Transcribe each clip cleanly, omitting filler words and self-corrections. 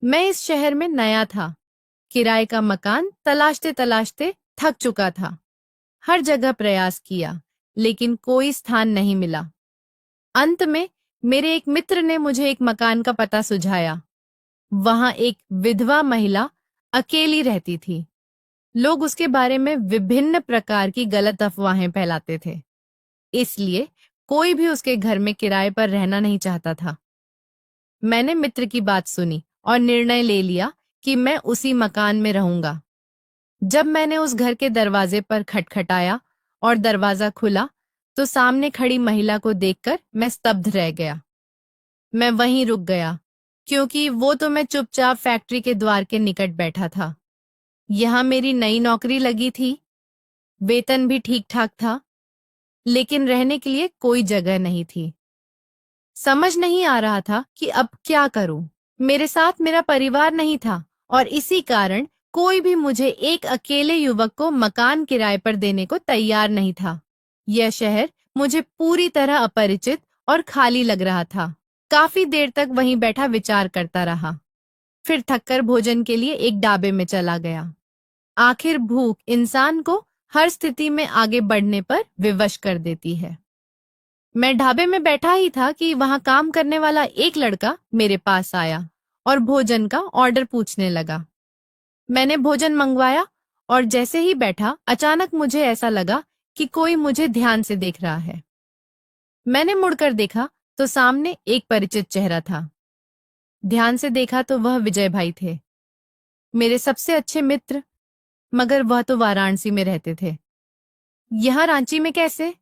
मैं इस शहर में नया था। किराए का मकान तलाशते तलाशते थक चुका था। हर जगह प्रयास किया, लेकिन कोई स्थान नहीं मिला। अंत में मेरे एक मित्र ने मुझे एक मकान का पता सुझाया। वहां एक विधवा महिला अकेली रहती थी। लोग उसके बारे में विभिन्न प्रकार की गलत अफवाहें फैलाते थे, इसलिए कोई भी उसके घर में किराए पर रहना नहीं चाहता था। मैंने मित्र की बात सुनी और निर्णय ले लिया कि मैं उसी मकान में रहूंगा। जब मैंने उस घर के दरवाजे पर खटखटाया और दरवाजा खुला, तो सामने खड़ी महिला को देखकर मैं स्तब्ध रह गया। मैं वहीं रुक गया, क्योंकि वो तो मैं चुपचाप फैक्ट्री के द्वार के निकट बैठा था। यहाँ मेरी नई नौकरी लगी थी, वेतन भी ठीक ठाक था, लेकिन रहने के लिए कोई जगह नहीं थी। समझ नहीं आ रहा था कि अब क्या करूं। मेरे साथ मेरा परिवार नहीं था और इसी कारण कोई भी मुझे एक अकेले युवक को मकान किराए पर देने को तैयार नहीं था। यह शहर मुझे पूरी तरह अपरिचित और खाली लग रहा था। काफी देर तक वहीं बैठा विचार करता रहा। फिर थककर भोजन के लिए एक ढाबे में चला गया। आखिर भूख इंसान को हर स्थिति में आगे बढ़ने पर विवश कर देती है। मैं ढाबे में बैठा ही था कि वहां काम करने वाला एक लड़का मेरे पास आया और भोजन का ऑर्डर पूछने लगा। मैंने भोजन मंगवाया और जैसे ही बैठा, अचानक मुझे ऐसा लगा कि कोई मुझे ध्यान से देख रहा है। मैंने मुड़कर देखा तो सामने एक परिचित चेहरा था। ध्यान से देखा तो वह विजय भाई थे, मेरे सबसे अच्छे मित्र। मगर वह तो वाराणसी में रहते थे, यहाँ रांची में कैसे?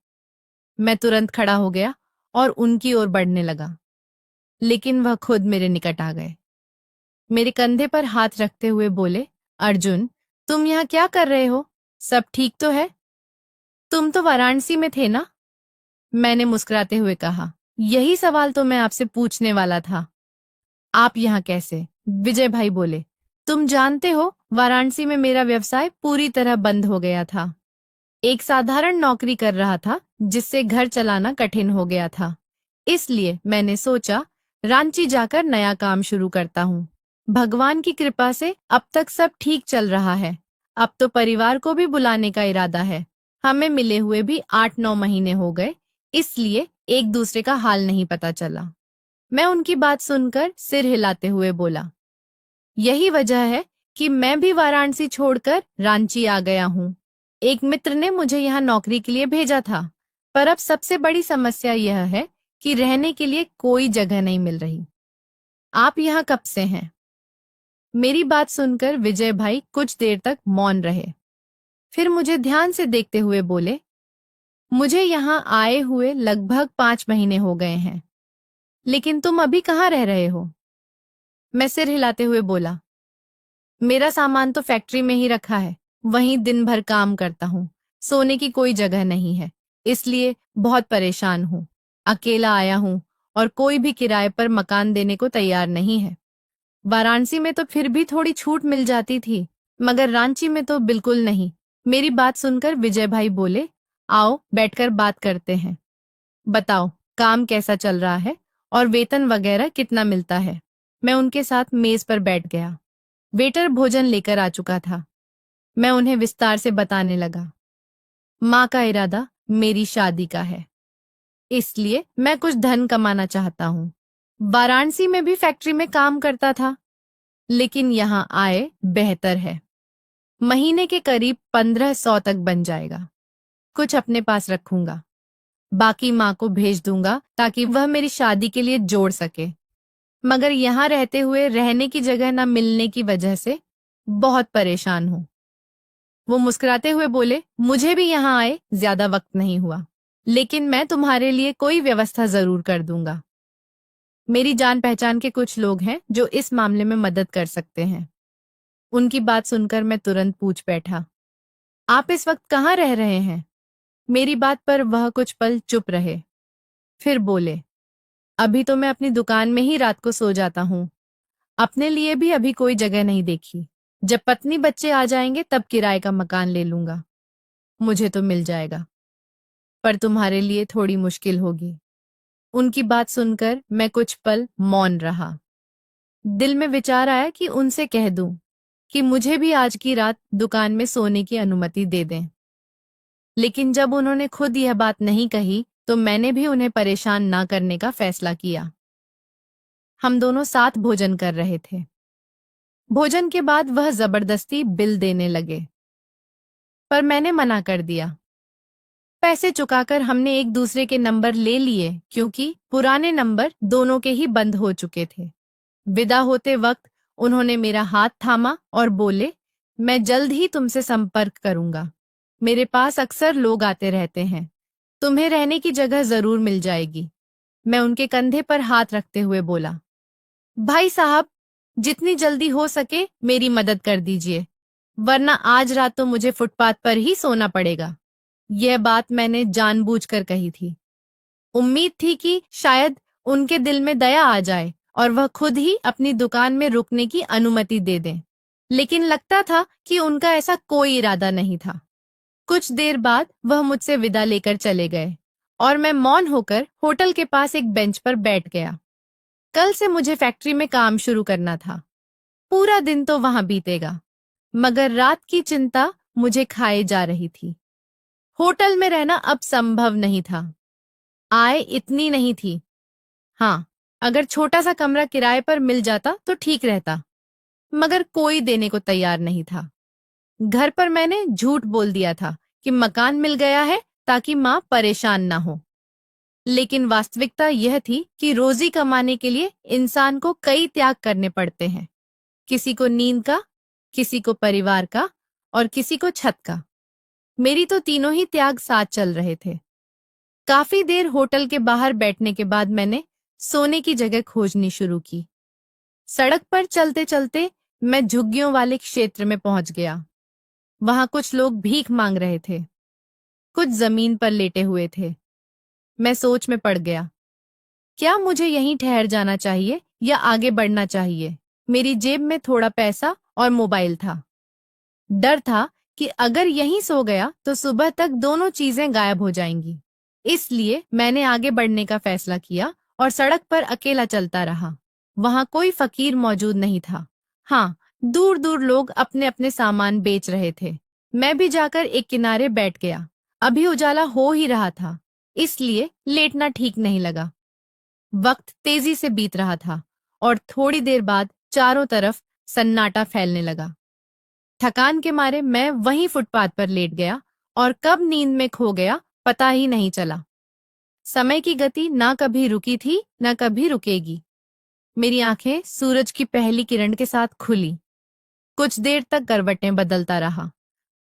मैं तुरंत खड़ा हो गया और उनकी ओर बढ़ने लगा, लेकिन वह खुद मेरे निकट आ गए। मेरे कंधे पर हाथ रखते हुए बोले, अर्जुन, तुम यहाँ क्या कर रहे हो? सब ठीक तो है? तुम तो वाराणसी में थे ना? मैंने मुस्कुराते हुए कहा, यही सवाल तो मैं आपसे पूछने वाला था। आप यहाँ कैसे? विजय भाई बोले, तुम जानते हो, वाराणसी में मेरा व्यवसाय पूरी तरह बंद हो गया था। एक साधारण नौकरी कर रहा था, जिससे घर चलाना कठिन हो गया था। इसलिए मैंने सोचा रांची जाकर नया काम शुरू करता हूँ। भगवान की कृपा से अब तक सब ठीक चल रहा है। अब तो परिवार को भी बुलाने का इरादा है। हमें मिले हुए भी 8-9 महीने हो गए, इसलिए एक दूसरे का हाल नहीं पता चला। मैं उनकी बात सुनकर सिर हिलाते हुए बोला, यही वजह है कि मैं भी वाराणसी छोड़कर रांची आ गया हूँ। एक मित्र ने मुझे यहाँ नौकरी के लिए भेजा था, पर अब सबसे बड़ी समस्या यह है कि रहने के लिए कोई जगह नहीं मिल रही। आप यहाँ कब से हैं? मेरी बात सुनकर विजय भाई कुछ देर तक मौन रहे। फिर मुझे ध्यान से देखते हुए बोले, मुझे यहाँ आए हुए लगभग 5 महीने हो गए हैं। लेकिन तुम अभी कहाँ रह रहे हो? मैं सिर हिलाते हुए बोला, मेरा सामान तो फैक्ट्री में ही रखा है, वहीं दिन भर काम करता हूँ। सोने की कोई जगह नहीं है, इसलिए बहुत परेशान हूँ। अकेला आया हूँ और कोई भी किराए पर मकान देने को तैयार नहीं है। वाराणसी में तो फिर भी थोड़ी छूट मिल जाती थी, मगर रांची में तो बिल्कुल नहीं। मेरी बात सुनकर विजय भाई बोले, आओ बैठकर बात करते हैं। बताओ, काम कैसा चल रहा है और वेतन वगैरह कितना मिलता है? मैं उनके साथ मेज पर बैठ गया। वेटर भोजन लेकर आ चुका था। मैं उन्हें विस्तार से बताने लगा। माँ का इरादा मेरी शादी का है, इसलिए मैं कुछ धन कमाना चाहता हूँ। वाराणसी में भी फैक्ट्री में काम करता था, लेकिन यहाँ आय बेहतर है। महीने के करीब 1500 तक बन जाएगा। कुछ अपने पास रखूंगा, बाकी माँ को भेज दूंगा ताकि वह मेरी शादी के लिए जोड़ सके। मगर यहाँ रहते हुए रहने की जगह न मिलने की वजह से बहुत परेशान हूँ। वो मुस्कुराते हुए बोले, मुझे भी यहाँ आए ज्यादा वक्त नहीं हुआ, लेकिन मैं तुम्हारे लिए कोई व्यवस्था जरूर कर दूंगा। मेरी जान पहचान के कुछ लोग हैं जो इस मामले में मदद कर सकते हैं। उनकी बात सुनकर मैं तुरंत पूछ बैठा, आप इस वक्त कहाँ रह रहे हैं? मेरी बात पर वह कुछ पल चुप रहे, फिर बोले, अभी तो मैं अपनी दुकान में ही रात को सो जाता हूँ। अपने लिए भी अभी कोई जगह नहीं देखी। जब पत्नी बच्चे आ जाएंगे तब किराए का मकान ले लूंगा। मुझे तो मिल जाएगा, पर तुम्हारे लिए थोड़ी मुश्किल होगी। उनकी बात सुनकर मैं कुछ पल मौन रहा। दिल में विचार आया कि उनसे कह दूं कि मुझे भी आज की रात दुकान में सोने की अनुमति दे दें। लेकिन जब उन्होंने खुद यह बात नहीं कही तो मैंने भी उन्हें परेशान ना करने का फैसला किया। हम दोनों साथ भोजन कर रहे थे। भोजन के बाद वह जबरदस्ती बिल देने लगे, पर मैंने मना कर दिया। पैसे चुकाकर हमने एक दूसरे के नंबर ले लिए क्योंकि पुराने नंबर दोनों के ही बंद हो चुके थे। विदा होते वक्त उन्होंने मेरा हाथ थामा और बोले, मैं जल्द ही तुमसे संपर्क करूंगा। मेरे पास अक्सर लोग आते रहते हैं। तुम्हें रहने की जगह जरूर मिल जाएगी। मैं उनके कंधे पर हाथ रखते हुए बोला, भाई साहब, जितनी जल्दी हो सके मेरी मदद कर दीजिए, वरना आज रात तो मुझे फुटपाथ पर ही सोना पड़ेगा। यह बात मैंने जानबूझकर कही थी। उम्मीद थी कि शायद उनके दिल में दया आ जाए और वह खुद ही अपनी दुकान में रुकने की अनुमति दे दें। लेकिन लगता था कि उनका ऐसा कोई इरादा नहीं था। कुछ देर बाद वह मुझसे विदा लेकर चले गए और मैं मौन होकर होटल के पास एक बेंच पर बैठ गया। कल से मुझे फैक्ट्री में काम शुरू करना था। पूरा दिन तो वहां बीतेगा, मगर रात की चिंता मुझे खाए जा रही थी। होटल में रहना अब संभव नहीं था। आय इतनी नहीं थी। हाँ, अगर छोटा सा कमरा किराए पर मिल जाता तो ठीक रहता, मगर कोई देने को तैयार नहीं था। घर पर मैंने झूठ बोल दिया था कि मकान मिल गया है ताकि माँ परेशान ना हो। लेकिन वास्तविकता यह थी कि रोजी कमाने के लिए इंसान को कई त्याग करने पड़ते हैं। किसी को नींद का, किसी को परिवार का और किसी को छत का। मेरी तो तीनों ही त्याग साथ चल रहे थे। काफी देर होटल के बाहर बैठने के बाद मैंने सोने की जगह खोजनी शुरू की। सड़क पर चलते चलते मैं झुग्गियों वाले क्षेत्र में पहुंच गया। वहां कुछ लोग भीख मांग रहे थे, कुछ जमीन पर लेटे हुए थे। मैं सोच में पड़ गया, क्या मुझे यहीं ठहर जाना चाहिए या आगे बढ़ना चाहिए। मेरी जेब में थोड़ा पैसा और मोबाइल था। डर था कि अगर यहीं सो गया तो सुबह तक दोनों चीजें गायब हो जाएंगी। इसलिए मैंने आगे बढ़ने का फैसला किया और सड़क पर अकेला चलता रहा। वहां कोई फकीर मौजूद नहीं था। हाँ, दूर दूर लोग अपने अपने सामान बेच रहे थे। मैं भी जाकर एक किनारे बैठ गया। अभी उजाला हो ही रहा था, इसलिए लेटना ठीक नहीं लगा। वक्त तेजी से बीत रहा था और थोड़ी देर बाद चारों तरफ सन्नाटा फैलने लगा। थकान के मारे मैं वहीं फुटपाथ पर लेट गया और कब नींद में खो गया पता ही नहीं चला। समय की गति ना कभी रुकी थी ना कभी रुकेगी। मेरी आंखें सूरज की पहली किरण के साथ खुली। कुछ देर तक करवटें बदलता रहा,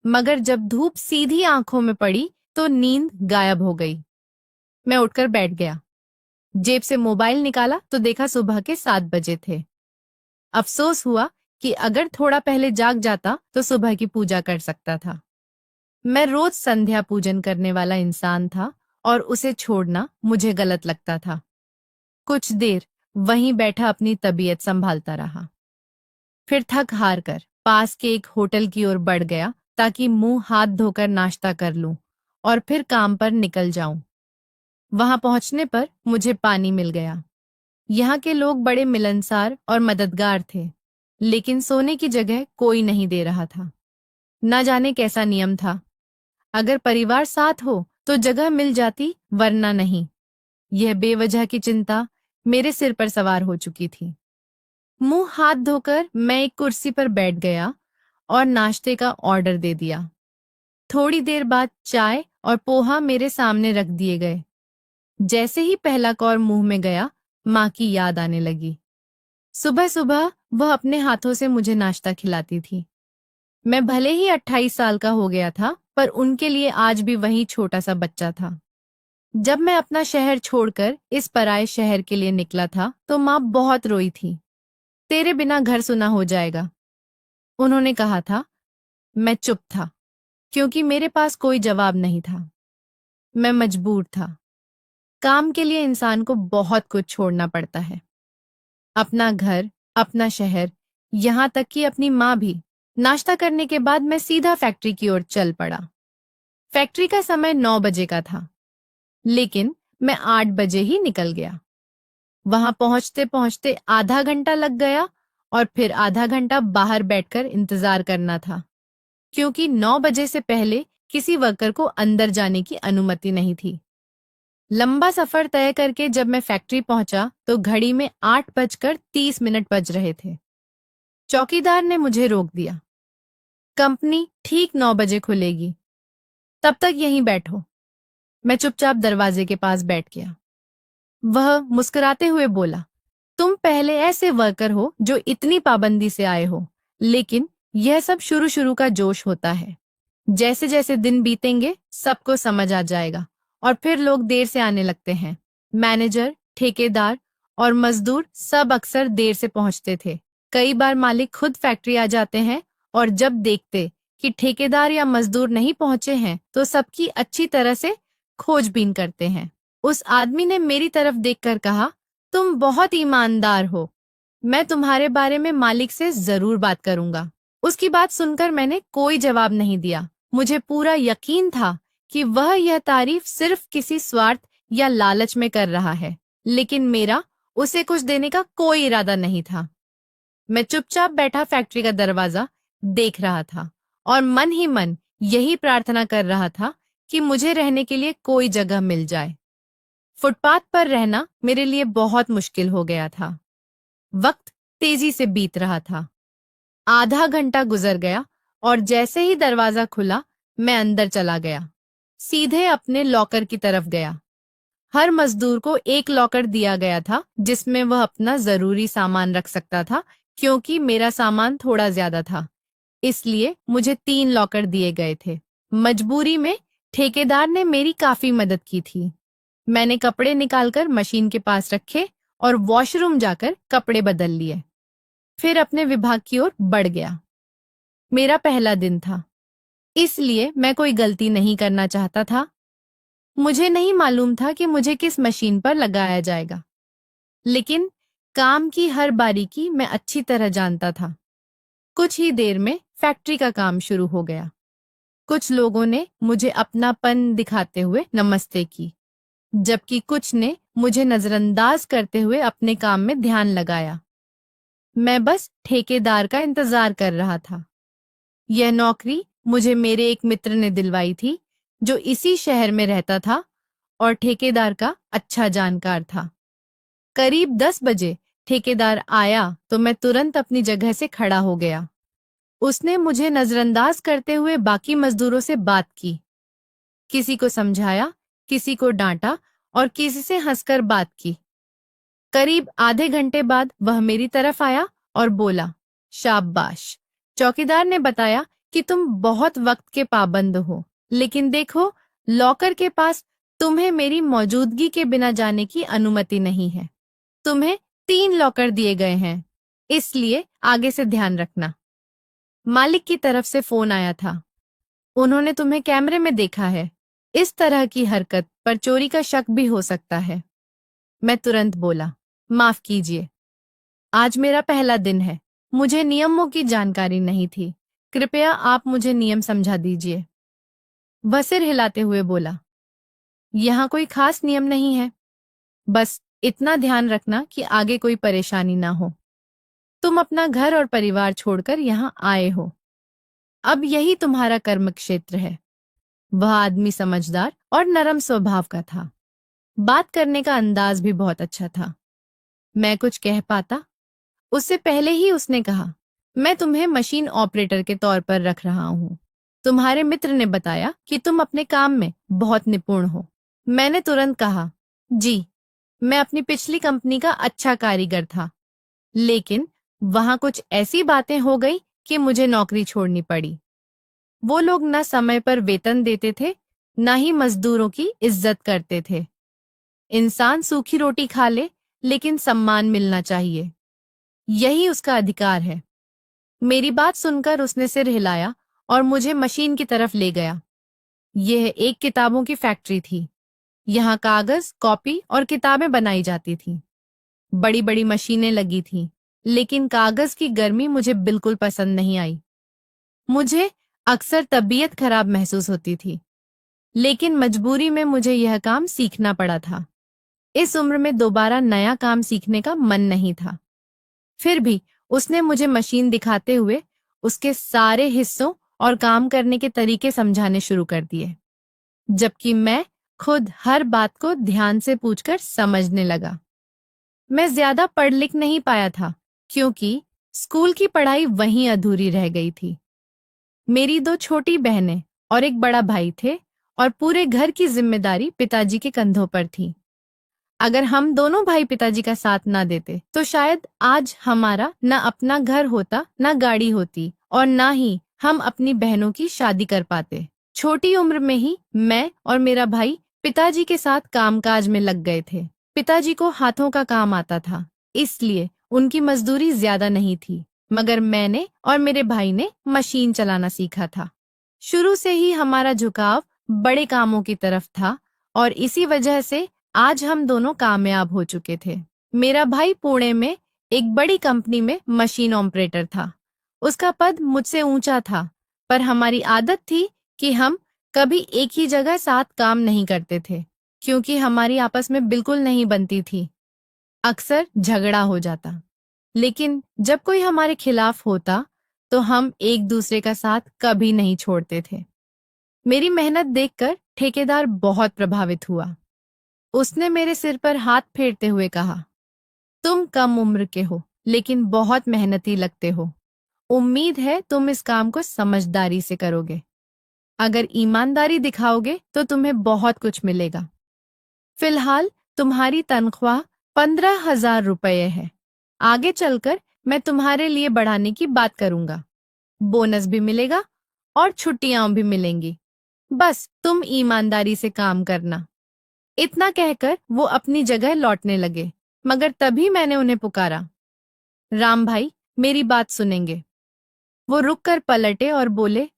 मगर जब धूप सीधी आंखों में पड़ी तो नींद गायब हो गई। मैं उठकर बैठ गया। जेब से मोबाइल निकाला तो देखा सुबह के 7 बजे थे। अफसोस हुआ कि अगर थोड़ा पहले जाग जाता तो सुबह की पूजा कर सकता था। मैं रोज संध्या पूजन करने वाला इंसान था और उसे छोड़ना मुझे गलत लगता था। कुछ देर वहीं बैठा अपनी तबीयत संभालता रहा। फिर थक हार कर पास के एक होटल की ओर बढ़ गया ताकि मुंह हाथ धोकर नाश्ता कर लूं और फिर काम पर निकल जाऊं। वहां पहुंचने पर मुझे पानी मिल गया। यहाँ के लोग बड़े मिलनसार और मददगार थे, लेकिन सोने की जगह कोई नहीं दे रहा था। न जाने कैसा नियम था। अगर परिवार साथ हो तो जगह मिल जाती, वरना नहीं। यह बेवजह की चिंता मेरे सिर पर सवार हो चुकी थी। मुंह हाथ धोकर मैं एक कुर्सी पर बैठ गया और नाश्ते का ऑर्डर दे दिया। थोड़ी देर बाद चाय और पोहा मेरे सामने रख दिए गए। जैसे ही पहला कौर मुंह में गया, माँ की याद आने लगी। सुबह सुबह वह अपने हाथों से मुझे नाश्ता खिलाती थी। मैं भले ही 28 साल का हो गया था, पर उनके लिए आज भी वही छोटा सा बच्चा था। जब मैं अपना शहर छोड़कर इस पराये शहर के लिए निकला था तो माँ बहुत रोई थी। तेरे बिना घर सुना हो जाएगा, उन्होंने कहा था। मैं चुप था, क्योंकि मेरे पास कोई जवाब नहीं था। मैं मजबूर था। काम के लिए इंसान को बहुत कुछ छोड़ना पड़ता है। अपना घर, अपना शहर, यहाँ तक कि अपनी माँ भी। नाश्ता करने के बाद मैं सीधा फैक्ट्री की ओर चल पड़ा। फैक्ट्री का समय 9 बजे का था, लेकिन मैं 8 बजे ही निकल गया। वहां पहुंचते पहुंचते आधा घंटा लग गया और फिर आधा घंटा बाहर बैठकर इंतजार करना था, क्योंकि 9 बजे से पहले किसी वर्कर को अंदर जाने की अनुमति नहीं थी। लंबा सफर तय करके जब मैं फैक्ट्री पहुंचा तो घड़ी में 8:30 बज रहे थे। चौकीदार ने मुझे रोक दिया। कंपनी ठीक 9 बजे खुलेगी, तब तक यहीं बैठो। मैं चुपचाप दरवाजे के पास बैठ गया। वह मुस्कुराते हुए बोला, तुम पहले ऐसे वर्कर हो जो इतनी पाबंदी से आए हो, लेकिन यह सब शुरू शुरू का जोश होता है। जैसे जैसे दिन बीतेंगे सबको समझ आ जाएगा और फिर लोग देर से आने लगते हैं। मैनेजर, ठेकेदार और मजदूर सब अक्सर देर से पहुंचते थे। कई बार मालिक खुद फैक्ट्री आ जाते हैं और जब देखते कि ठेकेदार या मजदूर नहीं पहुंचे हैं तो सबकी अच्छी तरह से खोजबीन करते हैं। उस आदमी ने मेरी तरफ देखकर कहा, तुम बहुत ईमानदार हो। मैं तुम्हारे बारे में मालिक से जरूर बात करूंगा। उसकी बात सुनकर मैंने कोई जवाब नहीं दिया। मुझे पूरा यकीन था कि वह यह तारीफ सिर्फ किसी स्वार्थ या लालच में कर रहा है, लेकिन मेरा उसे कुछ देने का कोई इरादा नहीं था। मैं चुपचाप बैठा फैक्ट्री का दरवाजा देख रहा था और मन ही मन यही प्रार्थना कर रहा था कि मुझे रहने के लिए कोई जगह मिल जाए। फुटपाथ पर रहना मेरे लिए बहुत मुश्किल हो गया था। वक्त तेजी से बीत रहा था। आधा घंटा गुजर गया और जैसे ही दरवाजा खुला मैं अंदर चला गया। सीधे अपने लॉकर की तरफ गया। हर मजदूर को एक लॉकर दिया गया था जिसमें वह अपना जरूरी सामान रख सकता था, क्योंकि मेरा सामान थोड़ा ज्यादा था, इसलिए मुझे 3 लॉकर दिए गए थे। मजबूरी में ठेकेदार ने मेरी काफी मदद की थी। मैंने कपड़े निकालकर मशीन के पास रखे और वॉशरूम जाकर कपड़े बदल लिए। फिर अपने विभाग की ओर बढ़ गया। मेरा पहला दिन था, इसलिए मैं कोई गलती नहीं करना चाहता था। मुझे नहीं मालूम था कि मुझे किस मशीन पर लगाया जाएगा, लेकिन काम की हर बारीकी मैं अच्छी तरह जानता था। कुछ ही देर में फैक्ट्री का काम शुरू हो गया। कुछ लोगों ने मुझे अपनापन दिखाते हुए नमस्ते की, जबकि कुछ ने मुझे नजरअंदाज करते हुए अपने काम में ध्यान लगाया। मैं बस ठेकेदार का इंतजार कर रहा था। यह नौकरी मुझे मेरे एक मित्र ने दिलवाई थी, जो इसी शहर में रहता था और ठेकेदार का अच्छा जानकार था। करीब 10 बजे ठेकेदार आया तो मैं तुरंत अपनी जगह से खड़ा हो गया। उसने मुझे नजरअंदाज करते हुए बाकी मजदूरों से बात की। किसी को समझाया, किसी को डांटा और किसी से हंसकर बात की। करीब आधे घंटे बाद वह मेरी तरफ आया और बोला, शाबाश। चौकीदार ने बताया कि तुम बहुत वक्त के पाबंद हो, लेकिन देखो, लॉकर के पास तुम्हें मेरी मौजूदगी के बिना जाने की अनुमति नहीं है। तुम्हें 3 लॉकर दिए गए हैं, इसलिए आगे से ध्यान रखना। मालिक की तरफ से फोन आया था। उन्होंने तुम्हें कैमरे में देखा है। इस तरह की हरकत पर चोरी का शक भी हो सकता है। मैं तुरंत बोला, माफ कीजिए, आज मेरा पहला दिन है। मुझे नियमों की जानकारी नहीं थी। कृपया आप मुझे नियम समझा दीजिए। वह सिर हिलाते हुए बोला, यहाँ कोई खास नियम नहीं है। बस इतना ध्यान रखना कि आगे कोई परेशानी ना हो। तुम अपना घर और परिवार छोड़कर यहाँ आए हो। अब यही तुम्हारा कर्म क्षेत्र है। वह आदमी समझदार और नरम स्वभाव का था। बात करने का अंदाज भी बहुत अच्छा था। मैं कुछ कह पाता उससे पहले ही उसने कहा, मैं तुम्हें मशीन ऑपरेटर के तौर पर रख रहा हूँ। तुम्हारे मित्र ने बताया कि तुम अपने काम में बहुत निपुण हो। मैंने तुरंत कहा, जी, मैं अपनी पिछली कंपनी का अच्छा कारीगर था, लेकिन वहां कुछ ऐसी बातें हो गई कि मुझे नौकरी छोड़नी पड़ी। वो लोग न समय पर वेतन देते थे, न ही मजदूरों की इज्जत करते थे। इंसान सूखी रोटी खा ले, लेकिन सम्मान मिलना चाहिए। यही उसका अधिकार है। मेरी बात सुनकर उसने सिर हिलाया और मुझे मशीन की तरफ ले गया। यह एक किताबों की फैक्ट्री थी। यहाँ कागज, कॉपी और किताबें बनाई जाती थीं। बड़ी बड़ी मशीनें लगी थीं, लेकिन कागज की गर्मी मुझे बिल्कुल पसंद नहीं आई। मुझे अक्सर तबीयत खराब महसूस होती थी, लेकिन मजबूरी में मुझे यह काम सीखना पड़ा था। इस उम्र में दोबारा नया काम सीखने का मन नहीं था। फिर भी उसने मुझे मशीन दिखाते हुए उसके सारे हिस्सों और काम करने के तरीके समझाने शुरू कर दिए, जबकि मैं खुद हर बात को ध्यान से पूछकर समझने लगा। मैं ज्यादा पढ़ लिख नहीं पाया था क्योंकि स्कूल की पढ़ाई वहीं अधूरी रह गई थी। मेरी 2 छोटी बहनें और एक बड़ा भाई थे और पूरे घर की जिम्मेदारी पिताजी के कंधों पर थी। अगर हम दोनों भाई पिताजी का साथ ना देते तो शायद आज हमारा ना अपना घर होता, ना गाड़ी होती और ना ही हम अपनी बहनों की शादी कर पाते। छोटी उम्र में ही मैं और मेरा भाई पिताजी के साथ कामकाज में लग गए थे। पिताजी को हाथों का काम आता था, इसलिए उनकी मजदूरी ज्यादा नहीं थी, मगर मैंने और मेरे भाई ने मशीन चलाना सीखा था। शुरू से ही हमारा झुकाव बड़े कामों की तरफ था और इसी वजह से आज हम दोनों कामयाब हो चुके थे। मेरा भाई पुणे में एक बड़ी कंपनी में मशीन ऑपरेटर था। उसका पद मुझसे ऊंचा था, पर हमारी आदत थी कि हम कभी एक ही जगह साथ काम नहीं करते थे, क्योंकि हमारी आपस में बिल्कुल नहीं बनती थी। अक्सर झगड़ा हो जाता, लेकिन जब कोई हमारे खिलाफ होता तो हम एक दूसरे का साथ कभी नहीं छोड़ते थे। मेरी मेहनत देखकर ठेकेदार बहुत प्रभावित हुआ। उसने मेरे सिर पर हाथ फेरते हुए कहा, तुम कम उम्र के हो, लेकिन बहुत मेहनती लगते हो। उम्मीद है तुम इस काम को समझदारी से करोगे। अगर ईमानदारी दिखाओगे तो तुम्हें बहुत कुछ मिलेगा। फिलहाल तुम्हारी तनख्वाह 15,000 रुपये है। आगे चलकर मैं तुम्हारे लिए बढ़ाने की बात करूंगा। बोनस भी मिलेगा और छुट्टियां भी मिलेंगी। बस तुम ईमानदारी से काम करना। इतना कहकर वो अपनी जगह लौटने लगे, मगर तभी मैंने उन्हें पुकारा, राम भाई, मेरी बात सुनेंगे। वो रुककर पलटे और बोले,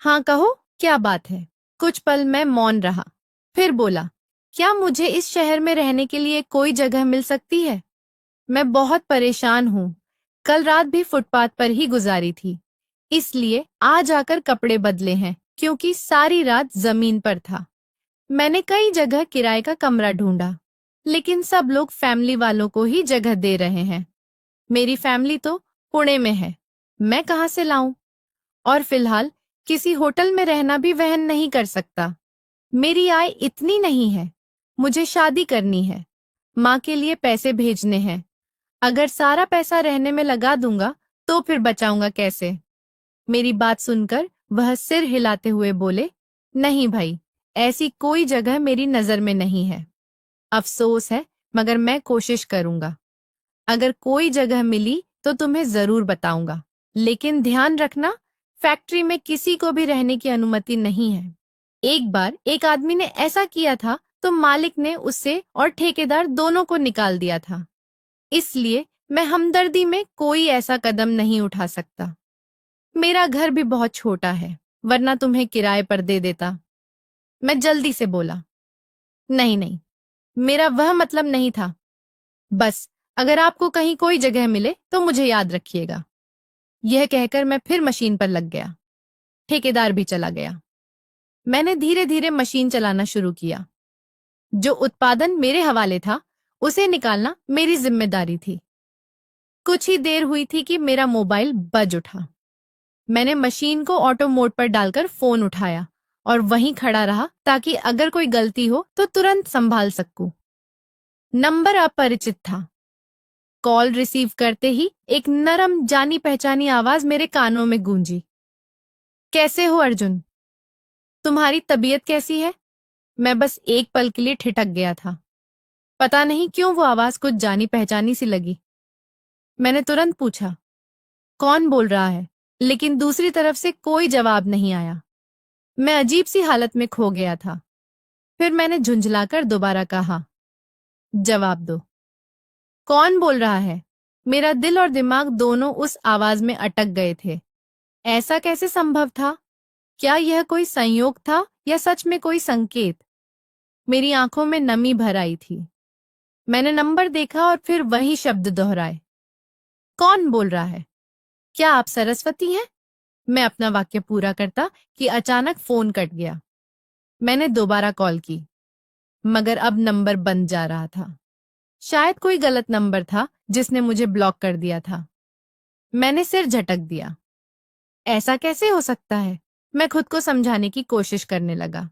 हाँ कहो, क्या बात है। कुछ पल मैं मौन रहा, फिर बोला, क्या मुझे इस शहर में रहने के लिए कोई जगह मिल सकती है? मैं बहुत परेशान हूँ। कल रात भी फुटपाथ पर ही गुजारी थी, इसलिए आज आकर कपड़े बदले हैं, क्योंकि सारी रात जमीन पर था। मैंने कई जगह किराए का कमरा ढूंढा, लेकिन सब लोग फैमिली वालों को ही जगह दे रहे हैं। मेरी फैमिली तो पुणे में है, मैं कहाँ से लाऊं? और फिलहाल किसी होटल में रहना भी वहन नहीं कर सकता। मेरी आय इतनी नहीं है। मुझे शादी करनी है, माँ के लिए पैसे भेजने हैं। अगर सारा पैसा रहने में लगा दूंगा तो फिर बचाऊंगा कैसे? मेरी बात सुनकर वह सिर हिलाते हुए बोले, नहीं भाई, ऐसी कोई जगह मेरी नजर में नहीं है। अफसोस है, मगर मैं कोशिश करूंगा। अगर कोई जगह मिली तो तुम्हें जरूर बताऊंगा, लेकिन ध्यान रखना, फैक्ट्री में किसी को भी रहने की अनुमति नहीं है। एक बार एक आदमी ने ऐसा किया था तो मालिक ने उससे और ठेकेदार दोनों को निकाल दिया था। इसलिए मैं हमदर्दी में कोई ऐसा कदम नहीं उठा सकता। मेरा घर भी बहुत छोटा है, वरना तुम्हें किराए पर दे देता। मैं जल्दी से बोला, नहीं नहीं, मेरा वह मतलब नहीं था। बस अगर आपको कहीं कोई जगह मिले तो मुझे याद रखिएगा। यह कहकर मैं फिर मशीन पर लग गया। ठेकेदार भी चला गया। मैंने धीरे धीरे मशीन चलाना शुरू किया। जो उत्पादन मेरे हवाले था, उसे निकालना मेरी जिम्मेदारी थी। कुछ ही देर हुई थी कि मेरा मोबाइल बज उठा। मैंने मशीन को ऑटो मोड पर डालकर फोन उठाया और वहीं खड़ा रहा ताकि अगर कोई गलती हो तो तुरंत संभाल सकूं। नंबर अपरिचित था। कॉल रिसीव करते ही एक नरम जानी पहचानी आवाज मेरे कानों में गूंजी। कैसे हो अर्जुन? तुम्हारी तबीयत कैसी है? मैं बस एक पल के लिए ठिठक गया था। पता नहीं क्यों वो आवाज कुछ जानी पहचानी सी लगी। मैंने तुरंत पूछा, कौन बोल रहा है? लेकिन दूसरी तरफ से कोई जवाब नहीं आया। मैं अजीब सी हालत में खो गया था। फिर मैंने झुंझलाकर दोबारा कहा, जवाब दो। कौन बोल रहा है? मेरा दिल और दिमाग दोनों उस आवाज में अटक गए थे। ऐसा कैसे संभव था? क्या यह कोई संयोग था या सच में कोई संकेत? मेरी आंखों में नमी भर आई थी। मैंने नंबर देखा और फिर वही शब्द दोहराए। कौन बोल रहा है? क्या आप सरस्वती हैं? मैं अपना वाक्य पूरा करता कि अचानक फोन कट गया। मैंने दोबारा कॉल की, मगर अब नंबर बंद जा रहा था। शायद कोई गलत नंबर था जिसने मुझे ब्लॉक कर दिया था। मैंने सिर झटक दिया। ऐसा कैसे हो सकता है? मैं खुद को समझाने की कोशिश करने लगा।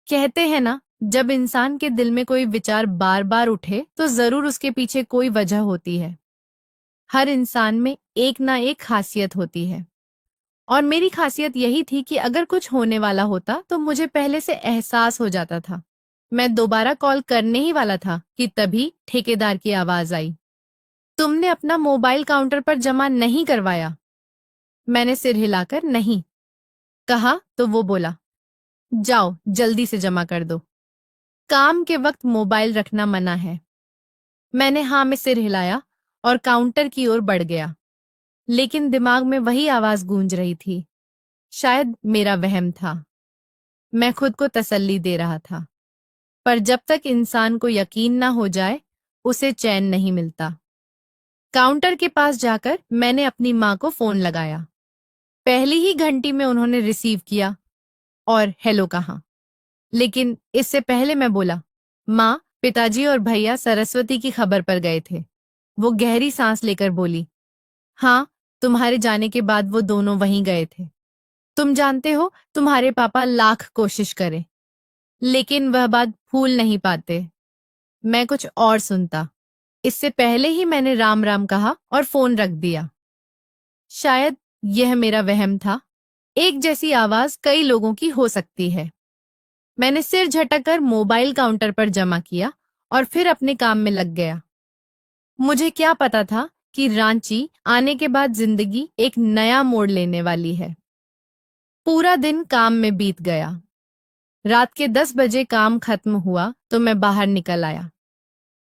कहते हैं ना, जब इंसान के दिल में कोई विचार बार बार उठे तो जरूर उसके पीछे कोई वजह होती है। हर इंसान में एक ना एक खासियत होती है, और मेरी खासियत यही थी कि अगर कुछ होने वाला होता तो मुझे पहले से एहसास हो जाता था। मैं दोबारा कॉल करने ही वाला था कि तभी ठेकेदार की आवाज आई। तुमने अपना मोबाइल काउंटर पर जमा नहीं करवाया? मैंने सिर हिलाकर नहीं कहा तो वो बोला, जाओ जल्दी से जमा कर दो। काम के वक्त मोबाइल रखना मना है। मैंने हाँ में सिर हिलाया और काउंटर की ओर बढ़ गया, लेकिन दिमाग में वही आवाज गूंज रही थी। शायद मेरा वहम था। मैं खुद को तसल्ली दे रहा था, पर जब तक इंसान को यकीन ना हो जाए उसे चैन नहीं मिलता। काउंटर के पास जाकर मैंने अपनी माँ को फोन लगाया। पहली ही घंटी में उन्होंने रिसीव किया और हेलो कहा। लेकिन इससे पहले मैं बोला, माँ, पिताजी और भैया सरस्वती की खबर पर गए थे। वो गहरी सांस लेकर बोली, हाँ, तुम्हारे जाने के बाद वो दोनों वहीं गए थे। तुम जानते हो, तुम्हारे पापा लाख कोशिश करें लेकिन वह बात भूल नहीं पाते। मैं कुछ और सुनता। इससे पहले ही मैंने राम राम कहा और फोन रख दिया। शायद यह मेरा वहम था। एक जैसी आवाज कई लोगों की हो सकती है। मैंने सिर झटककर मोबाइल काउंटर पर जमा किया और फिर अपने काम में लग गया। मुझे क्या पता था कि रांची आने के बाद जिंदगी एक नया मोड़ लेने वाली है। पूरा दिन काम में बीत गया। रात के 10 बजे काम खत्म हुआ तो मैं बाहर निकल आया।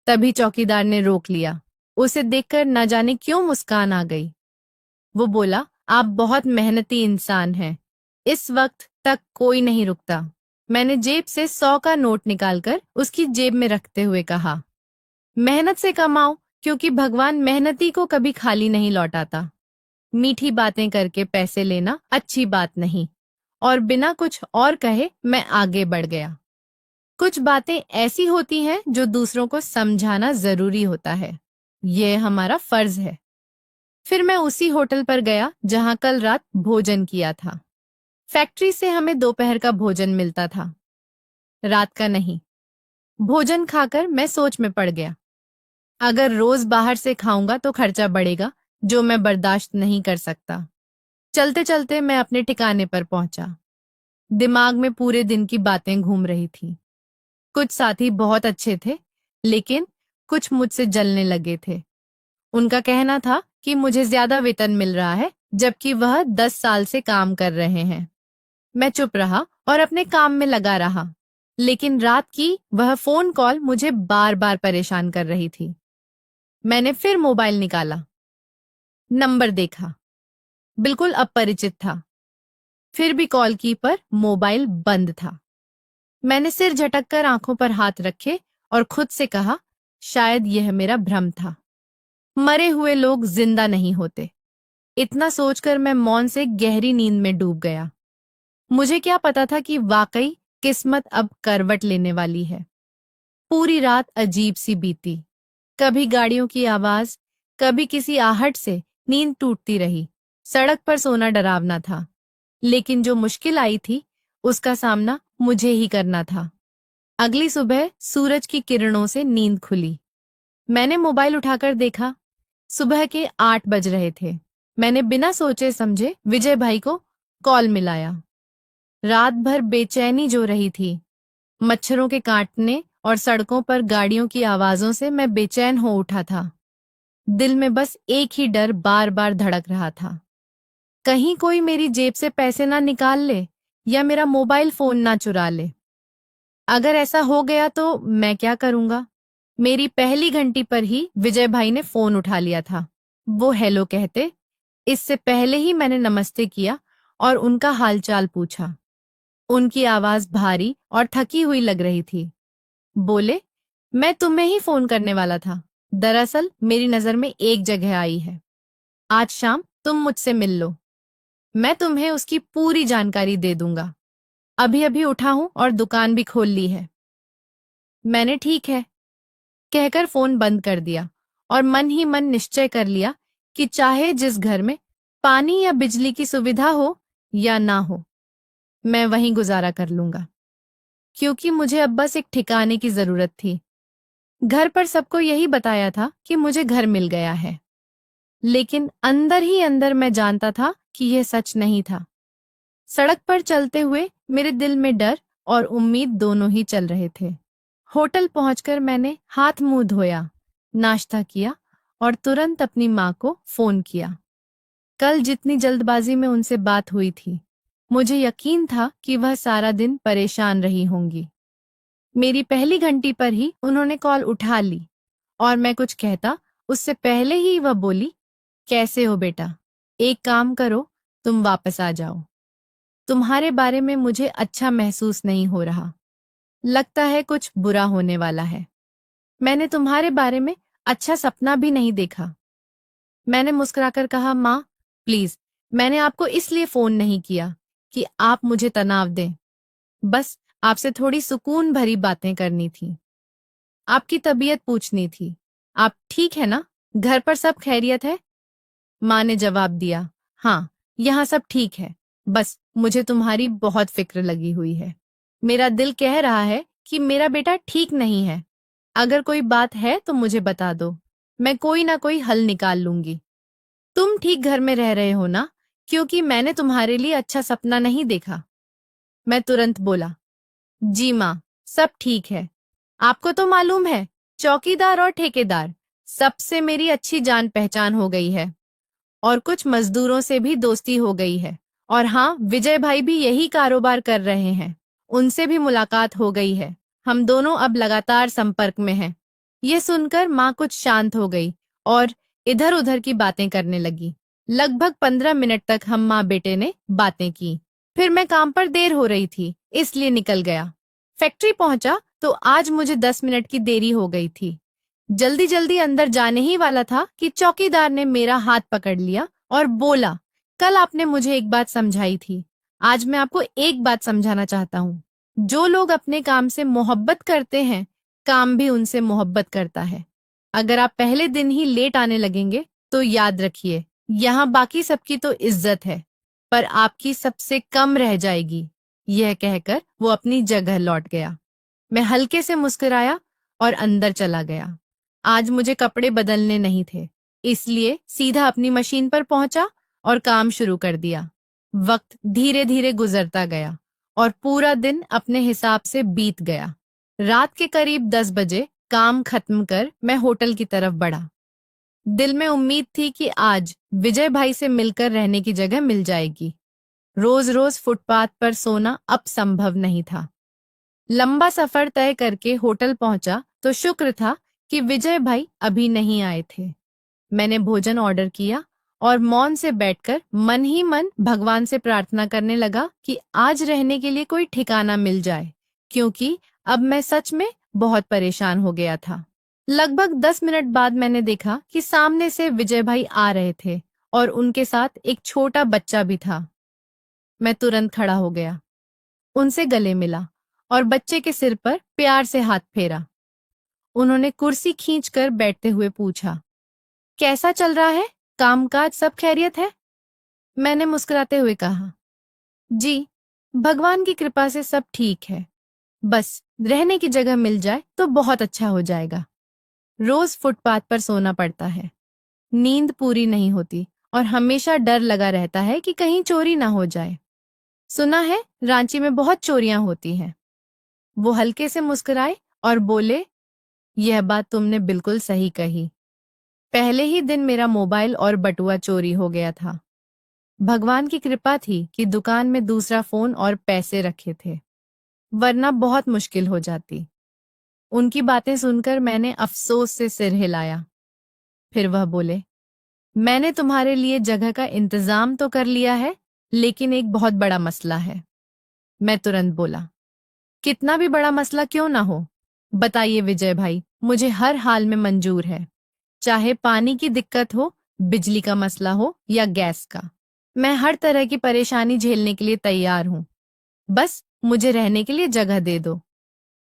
तभी चौकीदार ने रोक लिया। उसे देखकर न जाने क्यों मुस्कान आ गई। वो बोला, आप बहुत मेहनती इंसान हैं। इस वक्त तक कोई नहीं रुकता। मैंने जेब से 100 का नोट निकालकर उसकी जेब में रखते हुए कहा, मेहनत से कमाओ, क्योंकि भगवान मेहनती को कभी खाली नहीं लौटाता। मीठी बातें करके पैसे लेना अच्छी बात नहीं। और बिना कुछ और कहे मैं आगे बढ़ गया। कुछ बातें ऐसी होती हैं जो दूसरों को समझाना जरूरी होता है। यह हमारा फर्ज है। फिर मैं उसी होटल पर गया जहां कल रात भोजन किया था। फैक्ट्री से हमें दोपहर का भोजन मिलता था, रात का नहीं। भोजन खाकर मैं सोच में पड़ गया। अगर रोज बाहर से खाऊंगा तो खर्चा बढ़ेगा, जो मैं बर्दाश्त नहीं कर सकता। चलते चलते मैं अपने ठिकाने पर पहुंचा। दिमाग में पूरे दिन की बातें घूम रही थी। कुछ साथी बहुत अच्छे थे, लेकिन कुछ मुझसे जलने लगे थे। उनका कहना था कि मुझे ज्यादा वेतन मिल रहा है, जबकि वह 10 साल से काम कर रहे हैं। मैं चुप रहा और अपने काम में लगा रहा, लेकिन रात की वह फोन कॉल मुझे बार बार परेशान कर रही थी। मैंने फिर मोबाइल निकाला, नंबर देखा, बिल्कुल अपरिचित था। फिर भी कॉल की पर मोबाइल बंद था। मैंने सिर झटककर आंखों पर हाथ रखे और खुद से कहा, शायद यह मेरा भ्रम था। मरे हुए लोग जिंदा नहीं होते। इतना सोचकर मैं मौन से गहरी नींद में डूब गया। मुझे क्या पता था कि वाकई किस्मत अब करवट लेने वाली है। पूरी रात अजीब सी बीती। कभी गाड़ियों की आवाज, कभी किसी आहट से नींद टूटती रही। सड़क पर सोना डरावना था, लेकिन जो मुश्किल आई थी उसका सामना मुझे ही करना था। अगली सुबह सूरज की किरणों से नींद खुली। मैंने मोबाइल उठाकर देखा, सुबह के 8 बज रहे थे। मैंने बिना सोचे समझे विजय भाई को कॉल मिलाया। रात भर बेचैनी जो रही थी, मच्छरों के काटने और सड़कों पर गाड़ियों की आवाजों से मैं बेचैन हो उठा था। दिल में बस एक ही डर बार बार धड़क रहा था, कहीं कोई मेरी जेब से पैसे ना निकाल ले या मेरा मोबाइल फोन ना चुरा ले। अगर ऐसा हो गया तो मैं क्या करूंगा? मेरी पहली घंटी पर ही विजय भाई ने फोन उठा लिया था। वो हेलो कहते, इससे पहले ही मैंने नमस्ते किया और उनका हालचाल पूछा। उनकी आवाज भारी और थकी हुई लग रही थी। बोले, मैं तुम्हें ही फोन करने वाला था। दरअसल मेरी नजर में एक जगह आई है। आज शाम तुम मुझसे मिल लो। मैं तुम्हें उसकी पूरी जानकारी दे दूंगा। अभी अभी उठा हूं और दुकान भी खोल ली है। मैंने ठीक है कहकर फोन बंद कर दिया और मन ही मन निश्चय कर लिया कि चाहे जिस घर में पानी या बिजली की सुविधा हो या ना हो, मैं वहीं गुजारा कर लूंगा, क्योंकि मुझे अब बस एक ठिकाने की जरूरत थी। घर पर सबको यही बताया था कि मुझे घर मिल गया है, लेकिन अंदर ही अंदर मैं जानता था कि यह सच नहीं था। सड़क पर चलते हुए मेरे दिल में डर और उम्मीद दोनों ही चल रहे थे। होटल पहुंचकर मैंने हाथ मुंह धोया, नाश्ता किया और तुरंत अपनी माँ को फोन किया। कल जितनी जल्दबाजी में उनसे बात हुई थी, मुझे यकीन था कि वह सारा दिन परेशान रही होंगी। मेरी पहली घंटी पर ही उन्होंने कॉल उठा ली और मैं कुछ कहता उससे पहले ही वह बोली, कैसे हो बेटा? एक काम करो, तुम वापस आ जाओ। तुम्हारे बारे में मुझे अच्छा महसूस नहीं हो रहा। लगता है कुछ बुरा होने वाला है। मैंने तुम्हारे बारे में अच्छा सपना भी नहीं देखा। मैंने मुस्कुराकर कहा, माँ प्लीज, मैंने आपको इसलिए फोन नहीं किया कि आप मुझे तनाव दें। बस आपसे थोड़ी सुकून भरी बातें करनी थी। आपकी तबीयत पूछनी थी। आप ठीक है ना? घर पर सब खैरियत है? माँ ने जवाब दिया, हाँ, यहाँ सब ठीक है। बस मुझे तुम्हारी बहुत फिक्र लगी हुई है। मेरा दिल कह रहा है कि मेरा बेटा ठीक नहीं है। अगर कोई बात है तो मुझे बता दो, मैं कोई ना कोई हल निकाल लूंगी। तुम ठीक घर में रह रहे हो ना? क्योंकि मैंने तुम्हारे लिए अच्छा सपना नहीं देखा। मैं तुरंत बोला, जी माँ, सब ठीक है। आपको तो मालूम है, चौकीदार और ठेकेदार सबसे मेरी अच्छी जान पहचान हो गई है और कुछ मजदूरों से भी दोस्ती हो गई है। और हाँ, विजय भाई भी यही कारोबार कर रहे हैं, उनसे भी मुलाकात हो गई है। हम दोनों अब लगातार संपर्क में हैं। ये सुनकर माँ कुछ शांत हो गई और इधर उधर की बातें करने लगी। लगभग 15 मिनट तक हम माँ बेटे ने बातें की। फिर मैं काम पर देर हो रही थी, इसलिए निकल गया। फैक्ट्री पहुंचा तो आज मुझे 10 मिनट की देरी हो गई थी। जल्दी जल्दी अंदर जाने ही वाला था कि चौकीदार ने मेरा हाथ पकड़ लिया और बोला, कल आपने मुझे एक बात समझाई थी, आज मैं आपको एक बात समझाना चाहता हूँ। जो लोग अपने काम से मोहब्बत करते हैं, काम भी उनसे मोहब्बत करता है। अगर आप पहले दिन ही लेट आने लगेंगे तो याद रखिए, यहाँ बाकी सबकी तो इज्जत है, पर आपकी सबसे कम रह जाएगी। यह कहकर वो अपनी जगह लौट गया। मैं हल्के से मुस्कुराया और अंदर चला गया। आज मुझे कपड़े बदलने नहीं थे, इसलिए सीधा अपनी मशीन पर पहुंचा और काम शुरू कर दिया। वक्त धीरे धीरे गुजरता गया और पूरा दिन अपने हिसाब से बीत गया। रात के करीब 10 बजे काम खत्म कर मैं होटल की तरफ बढ़ा। दिल में उम्मीद थी कि आज विजय भाई से मिलकर रहने की जगह मिल जाएगी। रोज रोज फुटपाथ पर सोना अब संभव नहीं था। लंबा सफर तय करके होटल पहुंचा तो शुक्र था कि विजय भाई अभी नहीं आए थे। मैंने भोजन ऑर्डर किया और मौन से बैठकर मन ही मन भगवान से प्रार्थना करने लगा कि आज रहने के लिए कोई ठिकाना मिल जाए, क्योंकि अब मैं सच में बहुत परेशान हो गया था। लगभग 10 मिनट बाद मैंने देखा कि सामने से विजय भाई आ रहे थे और उनके साथ एक छोटा बच्चा भी था। मैं तुरंत खड़ा हो गया, उनसे गले मिला और बच्चे के सिर पर प्यार से हाथ फेरा। उन्होंने कुर्सी खींचकर बैठते हुए पूछा, कैसा चल रहा है? कामकाज सब खैरियत है? मैंने मुस्कुराते हुए कहा, जी, भगवान की कृपा से सब ठीक है। बस रहने की जगह मिल जाए तो बहुत अच्छा हो जाएगा। रोज फुटपाथ पर सोना पड़ता है, नींद पूरी नहीं होती और हमेशा डर लगा रहता है कि कहीं चोरी ना हो जाए। सुना है रांची में बहुत चोरियां होती हैं। वो हल्के से मुस्कुराए और बोले, यह बात तुमने बिल्कुल सही कही। पहले ही दिन मेरा मोबाइल और बटुआ चोरी हो गया था। भगवान की कृपा थी कि दुकान में दूसरा फोन और पैसे रखे थे, वरना बहुत मुश्किल हो जाती। उनकी बातें सुनकर मैंने अफसोस से सिर हिलाया। फिर वह बोले, मैंने तुम्हारे लिए जगह का इंतजाम तो कर लिया है, लेकिन एक बहुत बड़ा मसला है। मैं तुरंत बोला, कितना भी बड़ा मसला क्यों ना हो, बताइए विजय भाई, मुझे हर हाल में मंजूर है। चाहे पानी की दिक्कत हो, बिजली का मसला हो या गैस का, मैं हर तरह की परेशानी झेलने के लिए तैयार हूँ। बस मुझे रहने के लिए जगह दे दो।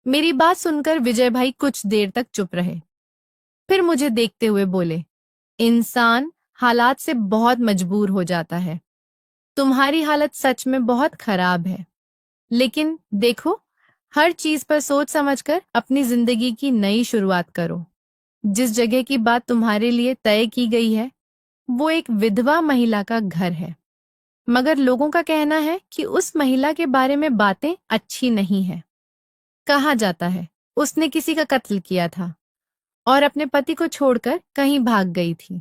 मेरी बात सुनकर विजय भाई कुछ देर तक चुप रहे, फिर मुझे देखते हुए बोले, इंसान हालात से बहुत मजबूर हो जाता है। तुम्हारी हालत सच में बहुत खराब है, लेकिन देखो, हर चीज पर सोच समझकर अपनी जिंदगी की नई शुरुआत करो। जिस जगह की बात तुम्हारे लिए तय की गई है, वो एक विधवा महिला का घर है। मगर लोगों का कहना है कि उस महिला के बारे में बातें अच्छी नहीं है। कहा जाता है उसने किसी का कत्ल किया था और अपने पति को छोड़कर कहीं भाग गई थी।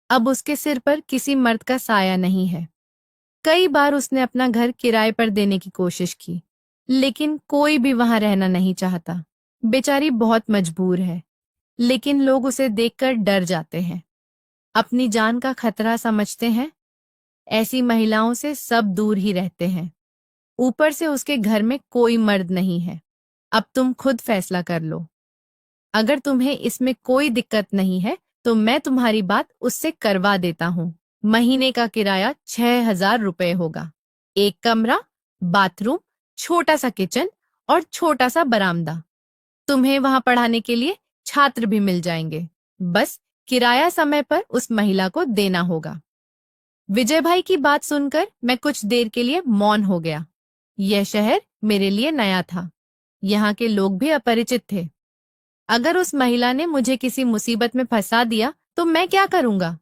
अब उसके सिर पर किसी मर्द का साया नहीं है। कई बार उसने अपना घर किराए पर देने की कोशिश की, लेकिन कोई भी वहां रहना नहीं चाहता। बेचारी बहुत मजबूर है, लेकिन लोग उसे देखकर डर जाते हैं, अपनी जान का खतरा समझते हैं। ऐसी महिलाओं से सब दूर ही रहते हैं। ऊपर से उसके घर में कोई मर्द नहीं है। अब तुम खुद फैसला कर लो। अगर तुम्हें इसमें कोई दिक्कत नहीं है तो मैं तुम्हारी बात उससे करवा देता हूँ। महीने का किराया 6,000 रुपए होगा। एक कमरा, बाथरूम, छोटा सा किचन और छोटा सा बरामदा। तुम्हें वहां पढ़ाने के लिए छात्र भी मिल जाएंगे। बस किराया समय पर उस महिला को देना होगा। विजय भाई की बात सुनकर मैं कुछ देर के लिए मौन हो गया। यह शहर मेरे लिए नया था। यहाँ के लोग भी अपरिचित थे। अगर उस महिला ने मुझे किसी मुसीबत में फंसा दिया तो मैं क्या करूंगा?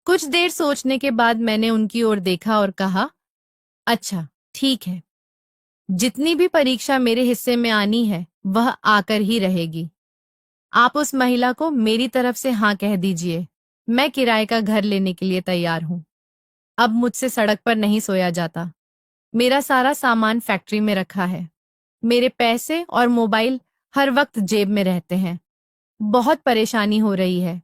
कुछ देर सोचने के बाद मैंने उनकी ओर देखा और कहा, अच्छा, ठीक है। जितनी भी परीक्षा मेरे हिस्से में आनी है वह आकर ही रहेगी। आप उस महिला को मेरी तरफ से हाँ कह दीजिए। मैं किराए का घर लेने के लिए तैयार हूँ। अब मुझसे सड़क पर नहीं सोया जाता। मेरा सारा सामान फैक्ट्री में रखा है। मेरे पैसे और मोबाइल हर वक्त जेब में रहते हैं। बहुत परेशानी हो रही है।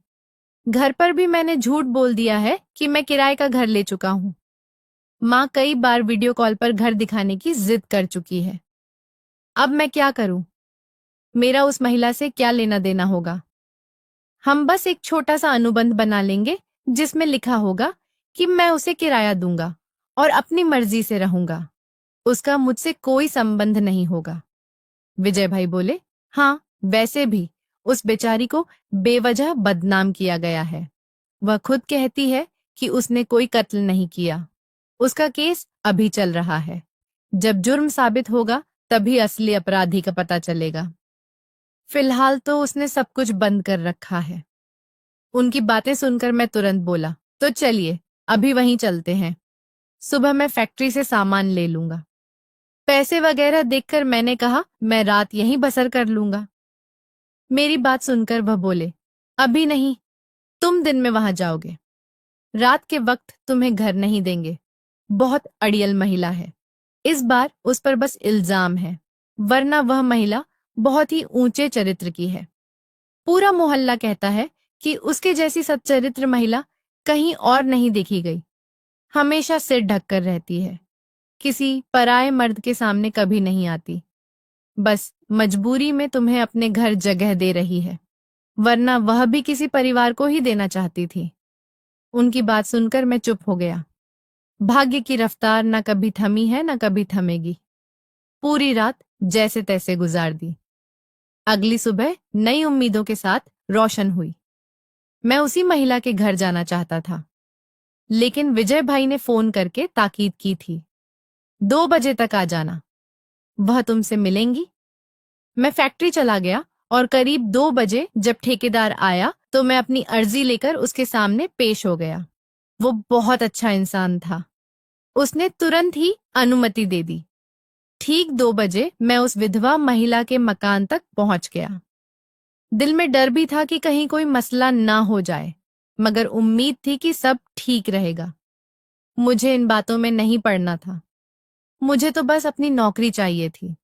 घर पर भी मैंने झूठ बोल दिया है कि मैं किराए का घर ले चुका हूँ। माँ कई बार वीडियो कॉल पर घर दिखाने की जिद कर चुकी है। अब मैं क्या करूं? मेरा उस महिला से क्या लेना देना होगा? हम बस एक छोटा सा अनुबंध बना लेंगे जिसमें लिखा होगा कि मैं उसे किराया दूंगा और अपनी मर्जी से रहूंगा। उसका मुझसे कोई संबंध नहीं होगा। विजय भाई बोले, हाँ, वैसे भी उस बेचारी को बेवजह बदनाम किया गया है। वह खुद कहती है कि उसने कोई कत्ल नहीं किया। उसका केस अभी चल रहा है। जब जुर्म साबित होगा तभी असली अपराधी का पता चलेगा। फिलहाल तो उसने सब कुछ बंद कर रखा है। उनकी बातें सुनकर मैं तुरंत बोला, तो चलिए अभी वहीं चलते हैं। सुबह मैं फैक्ट्री से सामान ले लूंगा। पैसे वगैरह देखकर मैंने कहा, मैं रात यहीं बसर कर लूंगा। मेरी बात सुनकर वह बोले, अभी नहीं, तुम दिन में वहां जाओगे। रात के वक्त तुम्हें घर नहीं देंगे। बहुत अड़ियल महिला है। इस बार उस पर बस इल्जाम है, वरना वह महिला बहुत ही ऊंचे चरित्र की है। पूरा मोहल्ला कहता है कि उसके जैसी सच्चरित्र महिला कहीं और नहीं देखी गई। हमेशा सिर ढककर रहती है। किसी पराये मर्द के सामने कभी नहीं आती। बस मजबूरी में तुम्हें अपने घर जगह दे रही है, वरना वह भी किसी परिवार को ही देना चाहती थी। उनकी बात सुनकर मैं चुप हो गया। भाग्य की रफ्तार न कभी थमी है न कभी थमेगी। पूरी रात जैसे तैसे गुजार दी। अगली सुबह नई उम्मीदों के साथ रोशन हुई। मैं उसी महिला के घर जाना चाहता था, लेकिन विजय भाई ने फोन करके ताकीद की थी, 2 बजे तक आ जाना, वह तुमसे मिलेंगी। मैं फैक्ट्री चला गया और करीब 2 बजे जब ठेकेदार आया तो मैं अपनी अर्जी लेकर उसके सामने पेश हो गया। वो बहुत अच्छा इंसान था। उसने तुरंत ही अनुमति दे दी। ठीक 2 बजे मैं उस विधवा महिला के मकान तक पहुंच गया। दिल में डर भी था कि कहीं कोई मसला ना हो जाए, मगर उम्मीद थी कि सब ठीक रहेगा। मुझे इन बातों में नहीं पड़ना था। मुझे तो बस अपनी नौकरी चाहिए थी।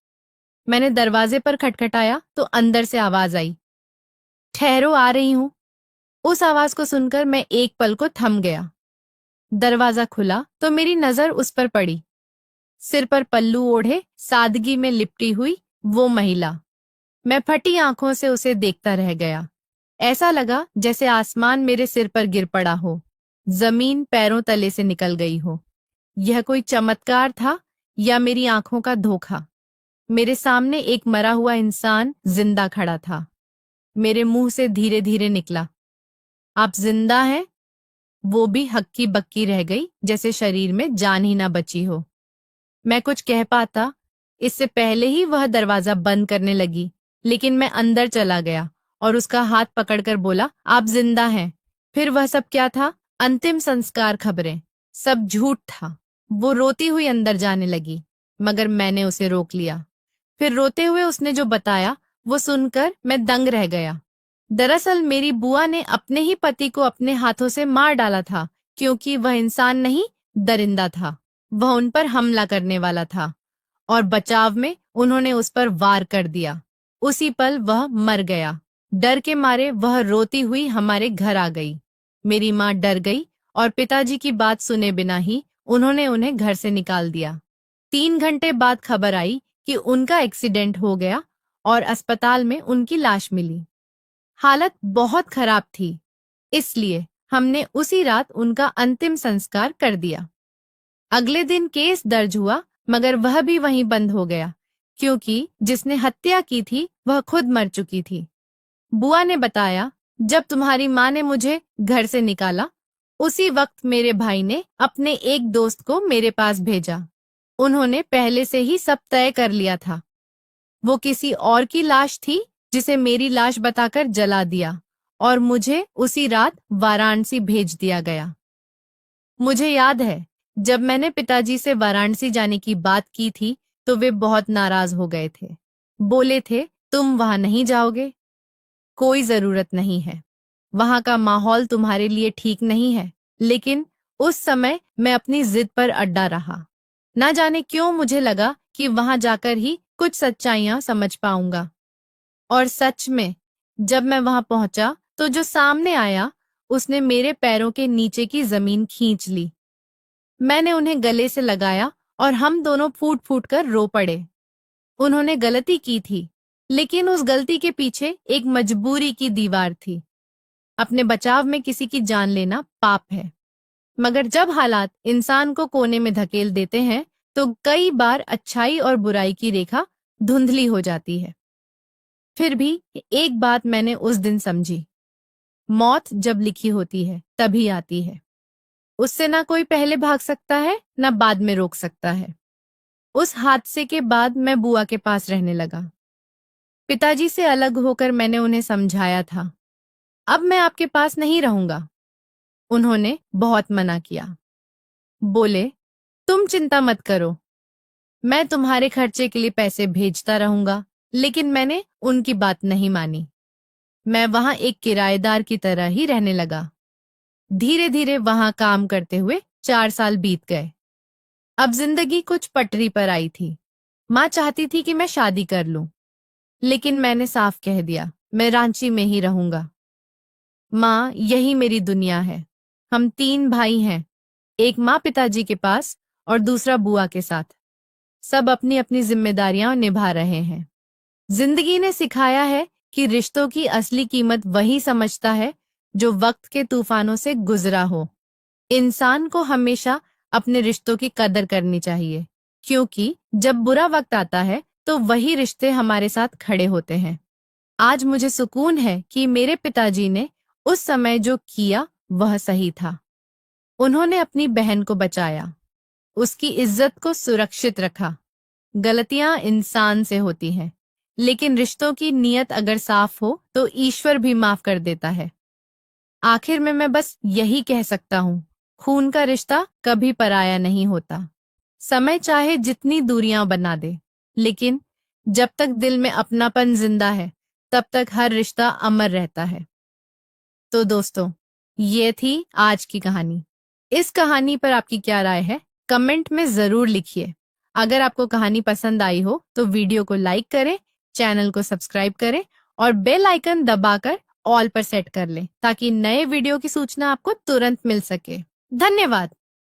मैंने दरवाजे पर खटखटाया तो अंदर से आवाज आई, ठहरो, आ रही हूं। उस आवाज को सुनकर मैं एक पल को थम गया। दरवाजा खुला तो मेरी नजर उस पर पड़ी। सिर पर पल्लू ओढ़े सादगी में लिपटी हुई वो महिला। मैं फटी आंखों से उसे देखता रह गया। ऐसा लगा जैसे आसमान मेरे सिर पर गिर पड़ा हो, जमीन पैरों तले से निकल गई हो। यह कोई चमत्कार था या मेरी आंखों का धोखा? मेरे सामने एक मरा हुआ इंसान जिंदा खड़ा था। मेरे मुंह से धीरे धीरे निकला, आप जिंदा हैं? वो भी हक्की बक्की रह गई, जैसे शरीर में जान ही ना बची हो। मैं कुछ कह पाता इससे पहले ही वह दरवाजा बंद करने लगी, लेकिन मैं अंदर चला गया और उसका हाथ पकड़कर बोला, आप जिंदा हैं। फिर वह सब क्या था? अंतिम संस्कार खबरें, सब झूठ था। वो रोती हुई अंदर जाने लगी, मगर मैंने उसे रोक लिया। फिर रोते हुए उसने जो बताया वो सुनकर मैं दंग रह गया। दरअसल मेरी बुआ ने अपने ही पति को अपने हाथों से मार डाला था, क्योंकि वह इंसान नहीं, दरिंदा था। वह उन पर हमला करने वाला था और बचाव में उन्होंने उस पर वार कर दिया। उसी पल वह मर गया। डर के मारे वह रोती हुई हमारे घर आ गई। मेरी माँ डर गई और पिताजी की बात सुने बिना ही उन्होंने उन्हें घर से निकाल दिया। 3 घंटे बाद खबर आई कि उनका एक्सीडेंट हो गया और अस्पताल में उनकी लाश मिली। हालत बहुत खराब थी, इसलिए हमने उसी रात उनका अंतिम संस्कार कर दिया। अगले दिन केस दर्ज हुआ, मगर वह भी वहीं बंद हो गया, क्योंकि जिसने हत्या की थी वह खुद मर चुकी थी। बुआ ने बताया, जब तुम्हारी माँ ने मुझे घर से निकाला, उसी वक्त मेरे भाई ने अपने एक दोस्त को मेरे पास भेजा। उन्होंने पहले से ही सब तय कर लिया था। वो किसी और की लाश थी, जिसे मेरी लाश बताकर जला दिया और मुझे उसी रात वाराणसी भेज दिया गया। मुझे याद है, जब मैंने पिताजी से वाराणसी जाने की बात की थी तो वे बहुत नाराज हो गए थे। बोले थे, तुम वहां नहीं जाओगे, कोई जरूरत नहीं है, वहां का माहौल तुम्हारे लिए ठीक नहीं है। लेकिन उस समय मैं अपनी जिद पर अड्डा रहा। ना जाने क्यों मुझे लगा कि वहां जाकर ही कुछ सच्चाइयां समझ पाऊंगा। और सच में जब मैं वहां पहुंचा तो जो सामने आया उसने मेरे पैरों के नीचे की जमीन खींच ली। मैंने उन्हें गले से लगाया और हम दोनों फूट फूट कर रो पड़े। उन्होंने गलती की थी, लेकिन उस गलती के पीछे एक मजबूरी की दीवार थी। अपने बचाव में किसी की जान लेना पाप है, मगर जब हालात इंसान को कोने में धकेल देते हैं तो कई बार अच्छाई और बुराई की रेखा धुंधली हो जाती है। फिर भी एक बात मैंने उस दिन समझी, मौत जब लिखी होती है तभी आती है। उससे ना कोई पहले भाग सकता है, ना बाद में रोक सकता है। उस हादसे के बाद मैं बुआ के पास रहने लगा। पिताजी से अलग होकर मैंने उन्हें समझाया था, अब मैं आपके पास नहीं रहूंगा। उन्होंने बहुत मना किया। बोले, तुम चिंता मत करो, मैं तुम्हारे खर्चे के लिए पैसे भेजता रहूंगा। लेकिन मैंने उनकी बात नहीं मानी। मैं वहां एक किराएदार की तरह ही रहने लगा। धीरे धीरे वहां काम करते हुए 4 साल बीत गए। अब जिंदगी कुछ पटरी पर आई थी। माँ चाहती थी कि मैं शादी कर लूं, लेकिन मैंने साफ कह दिया, मैं रांची में ही रहूंगा। माँ, यही मेरी दुनिया है। हम 3 भाई हैं, एक माँ पिताजी के पास और दूसरा बुआ के साथ। सब अपनी अपनी जिम्मेदारियां निभा रहे हैं। जिंदगी ने सिखाया है कि रिश्तों की असली कीमत वही समझता है जो वक्त के तूफानों से गुजरा हो। इंसान को हमेशा अपने रिश्तों की कदर करनी चाहिए, क्योंकि जब बुरा वक्त आता है तो वही रिश्ते हमारे साथ खड़े होते हैं। आज मुझे सुकून है कि मेरे पिताजी ने उस समय जो किया वह सही था। उन्होंने अपनी बहन को बचाया, उसकी इज्जत को सुरक्षित रखा। गलतियां इंसान से होती हैं, लेकिन रिश्तों की नीयत अगर साफ हो तो ईश्वर भी माफ कर देता है। आखिर में मैं बस यही कह सकता हूँ, खून का रिश्ता कभी पराया नहीं होता। समय चाहे जितनी दूरियां बना दे, लेकिन जब तक दिल में अपनापन जिंदा है तब तक हर रिश्ता अमर रहता है। तो दोस्तों, ये थी आज की कहानी। इस कहानी पर आपकी क्या राय है, कमेंट में जरूर लिखिए। अगर आपको कहानी पसंद आई हो तो वीडियो को लाइक करें, चैनल को सब्सक्राइब करें और बेल आइकन दबाकर ऑल पर सेट कर लें, ताकि नए वीडियो की सूचना आपको तुरंत मिल सके। धन्यवाद।